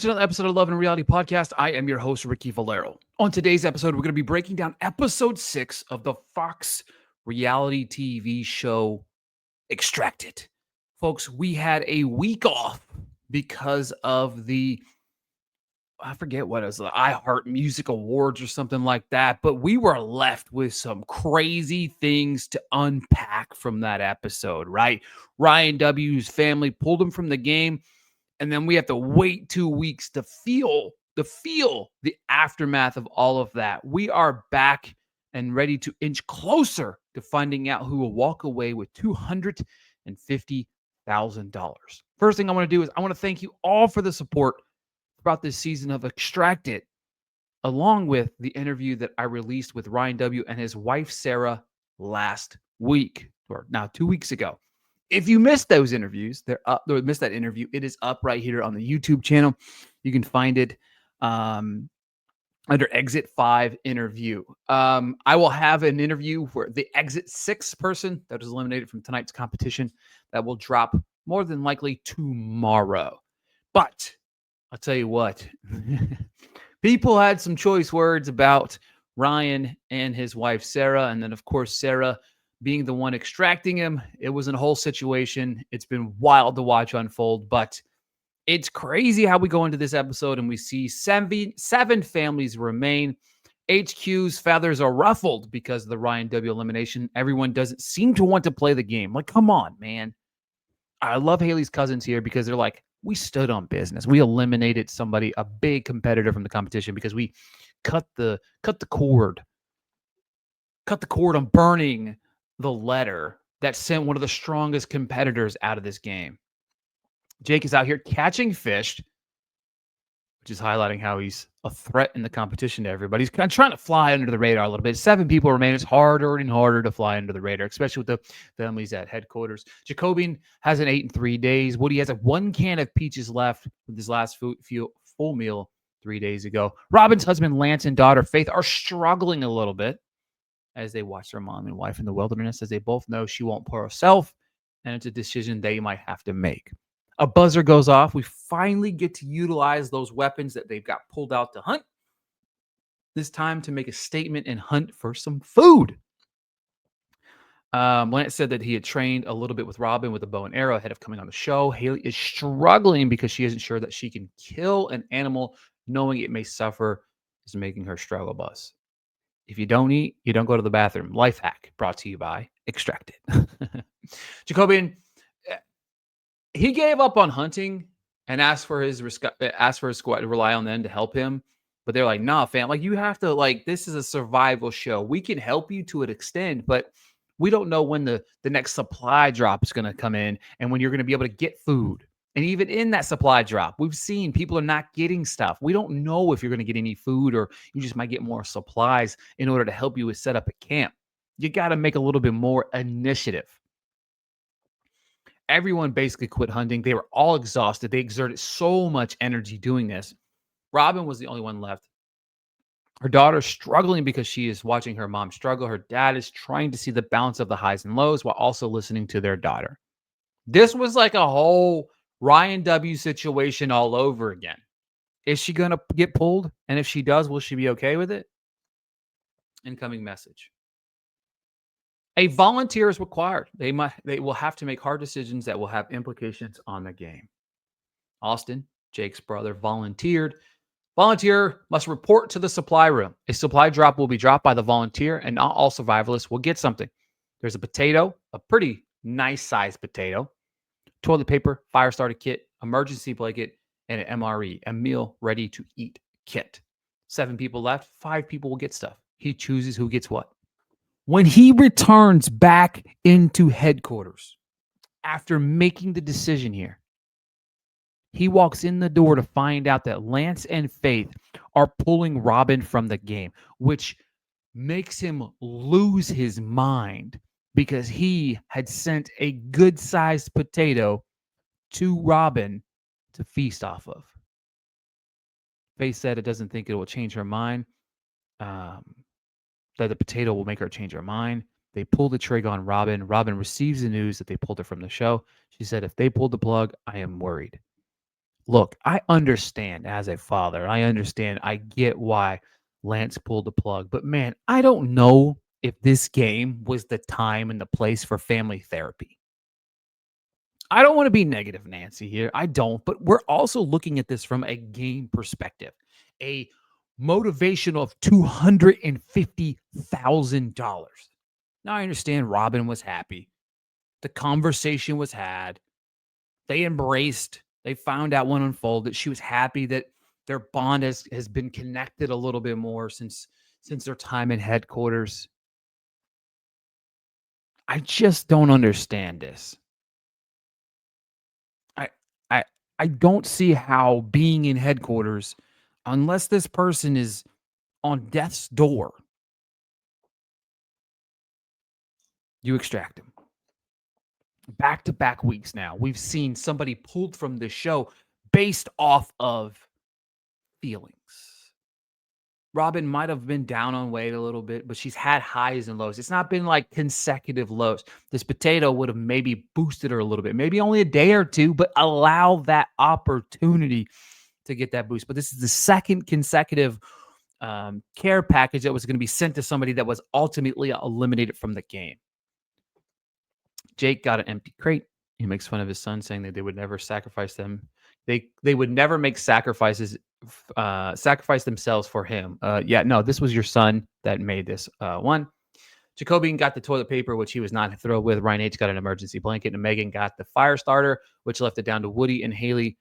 To another episode of Love and Reality Podcast. I am your host, Ricky Valero. On today's episode, we're going to be breaking down episode 6 of the Fox reality TV show Extracted. Folks, we had a week off because of I forget what it was, the iHeart Music Awards or something like that, but we were left with some crazy things to unpack from that episode, right? Ryan W.'s family pulled him from the game, and then we have to wait 2 weeks to feel the aftermath of all of that. We are back and ready to inch closer to finding out who will walk away with $250,000. First thing I want to do is I want to thank you all for the support throughout this season of Extracted, along with the interview that I released with Ryan W. and his wife Sarah last week, or now 2 weeks ago. If you missed those interviews, they're up. Or missed that interview, it is up right here on the YouTube channel. You can find it under Exit 5 interview. I will have an interview where the Exit 6 person that was eliminated from tonight's competition that will drop more than likely tomorrow. But I'll tell you what, people had some choice words about Ryan and his wife, Sarah. And then, of course, Sarah being the one extracting him. It was a whole situation. It's been wild to watch unfold, but it's crazy how we go into this episode and we see seven families remain. HQ's feathers are ruffled because of the Ryan W. elimination. Everyone doesn't seem to want to play the game. Like, come on, man. I love Haley's cousins here because they're like, we stood on business. We eliminated somebody, a big competitor from the competition, because we cut the cord on burning the letter that sent one of the strongest competitors out of this game. Jake is out here catching fish, which is highlighting how he's a threat in the competition to everybody. He's kind of trying to fly under the radar a little bit. 7 people remain. It's harder and harder to fly under the radar, especially with the families at headquarters. Jacobian has an 8 and 3 days. Woody has 1 can of peaches left with his last full meal 3 days ago. Robin's husband, Lance, and daughter, Faith, are struggling a little bit as they watch their mom and wife in the wilderness, as they both know she won't pour herself, and it's a decision they might have to make. A buzzer goes off. We finally get to utilize those weapons that they've got pulled out to hunt. This time to make a statement and hunt for some food. Lance said that he had trained a little bit with Robin with a bow and arrow ahead of coming on the show. Haley is struggling because she isn't sure that she can kill an animal knowing it may suffer, is making her struggle bus. If you don't eat, you don't go to the bathroom. Life hack brought to you by Extracted. Jacobian, he gave up on hunting and asked for his squad to rely on them to help him. But they're like, nah, fam, like you have to, like, this is a survival show. We can help you to an extent, but we don't know when the next supply drop is going to come in and when you're going to be able to get food. And even in that supply drop, we've seen people are not getting stuff. We don't know if you're going to get any food or you just might get more supplies in order to help you with set up a camp. You got to make a little bit more initiative. Everyone basically quit hunting. They were all exhausted. They exerted so much energy doing this. Robin was the only one left. Her daughter's struggling because she is watching her mom struggle. Her dad is trying to see the balance of the highs and lows while also listening to their daughter. This was like a whole Ryan W. situation all over again. Is she going to get pulled? And if she does, will she be okay with it? Incoming message. A volunteer is required. They will have to make hard decisions that will have implications on the game. Austin, Jake's brother, volunteered. Volunteer must report to the supply room. A supply drop will be dropped by the volunteer, and not all survivalists will get something. There's a potato, a pretty nice sized potato, toilet paper, fire starter kit, emergency blanket, and an MRE, a meal ready to eat kit. 7 people left. 5 people will get stuff. He chooses who gets what. When he returns back into headquarters after making the decision here, he walks in the door to find out that Lance and Faith are pulling Robin from the game, which makes him lose his mind because he had sent a good-sized potato to Robin to feast off of. Faith said it doesn't think it will change her mind, that the potato will make her change her mind. They pull the trigger on Robin. Robin receives the news that they pulled her from the show. She said, if they pulled the plug, I am worried. Look, I understand as a father. I understand. I get why Lance pulled the plug. But man, I don't know if this game was the time and the place for family therapy. I don't want to be negative, Nancy, here. I don't. But we're also looking at this from a game perspective. A motivation of $250,000. Now I understand Robin was happy. The conversation was had. They embraced. They found out when unfolded. She was happy that their bond has been connected a little bit more since their time in headquarters. I just don't understand this. I I I don't see how being in headquarters, unless this person is on death's door, you extract them. Back to back weeks now, we've seen somebody pulled from the show based off of feelings. Robin might have been down on weight a little bit, but she's had highs and lows. It's not been like consecutive lows. This potato would have maybe boosted her a little bit, maybe only a day or two, but allow that opportunity to get that boost. But this is the second consecutive care package that was going to be sent to somebody that was ultimately eliminated from the game. Jake got an empty crate. He makes fun of his son, saying that they would never sacrifice them. They would never make sacrifices, sacrifice themselves for him. Yeah, no, this was your son that made this one. Jacobian got the toilet paper, which he was not thrilled with. Ryan H got an emergency blanket, and Megan got the fire starter, which left it down to Woody and Haley.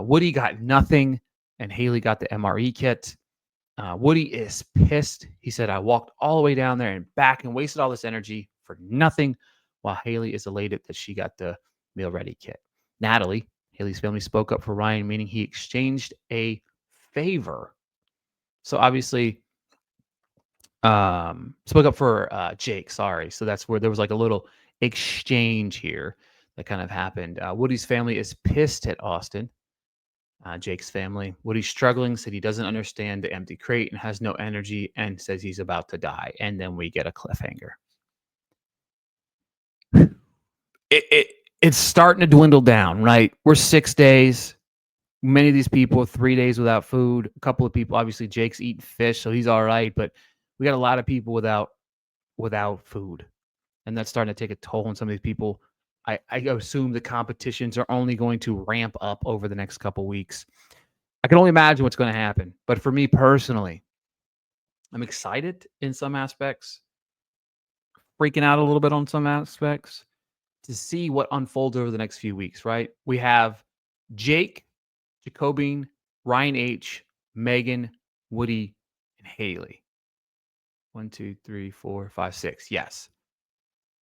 Woody got nothing, and Haley got the MRE kit. Woody is pissed. He said, I walked all the way down there and back and wasted all this energy for nothing, while Haley is elated that she got the meal ready kit. Natalie, Haley's family, spoke up for Ryan, meaning he exchanged a favor. So obviously, spoke up for Jake, sorry. So that's where there was like a little exchange here that kind of happened. Woody's family is pissed at Austin. Jake's family. Woody's struggling, said he doesn't understand the empty crate and has no energy and says he's about to die. And then we get a cliffhanger. It's starting to dwindle down, right? We're 6 days. Many of these people, 3 days without food. A couple of people, obviously, Jake's eating fish, so he's all right. But we got a lot of people without food, and that's starting to take a toll on some of these people. I assume the competitions are only going to ramp up over the next couple weeks. I can only imagine what's going to happen. But for me personally, I'm excited in some aspects, freaking out a little bit on some aspects to see what unfolds over the next few weeks, right? We have Jake, Jacobian, Ryan H., Megan, Woody, and Haley. 1, 2, 3, 4, 5, 6. Yes.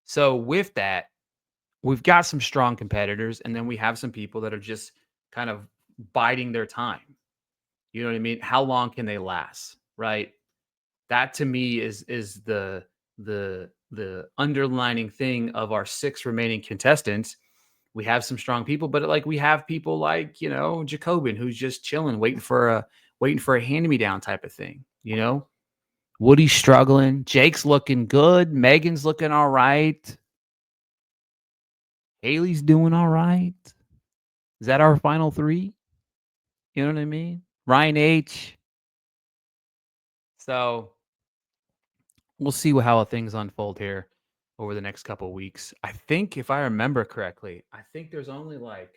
So with that, we've got some strong competitors, and then we have some people that are just kind of biding their time. You know what I mean? How long can they last? Right? That to me is the underlining thing of our 6 remaining contestants. We have some strong people, but like we have people like, Jacobin, who's just chilling, waiting for a hand-me-down type of thing, Woody's struggling. Jake's looking good. Megan's looking all right. Haley's doing all right. Is that our final 3? You know what I mean? Ryan H. So we'll see how things unfold here over the next couple of weeks. I think if I remember correctly, I think there's only like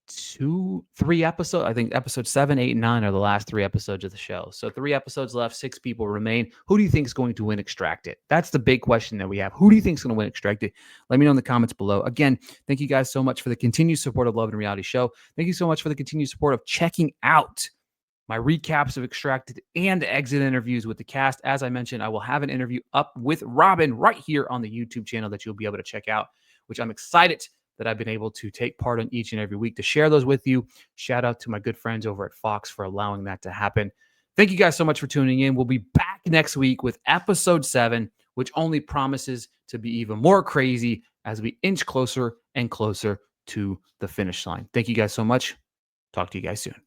3 episodes. I think episode 7, 8, and 9 are the last 3 episodes of the show. So 3 episodes left, 6 people remain. Who do you think is going to win Extracted? That's the big question that we have. Who do you think is going to win Extracted? Let me know in the comments below. Again, thank you guys so much for the continued support of Love and Reality Show. Thank you so much for the continued support of checking out my recaps of Extracted and exit interviews with the cast. As I mentioned, I will have an interview up with Robin right here on the YouTube channel that you'll be able to check out, which I'm excited that I've been able to take part in each and every week to share those with you. Shout out to my good friends over at Fox for allowing that to happen. Thank you guys so much for tuning in. We'll be back next week with episode 7, which only promises to be even more crazy as we inch closer and closer to the finish line. Thank you guys so much. Talk to you guys soon.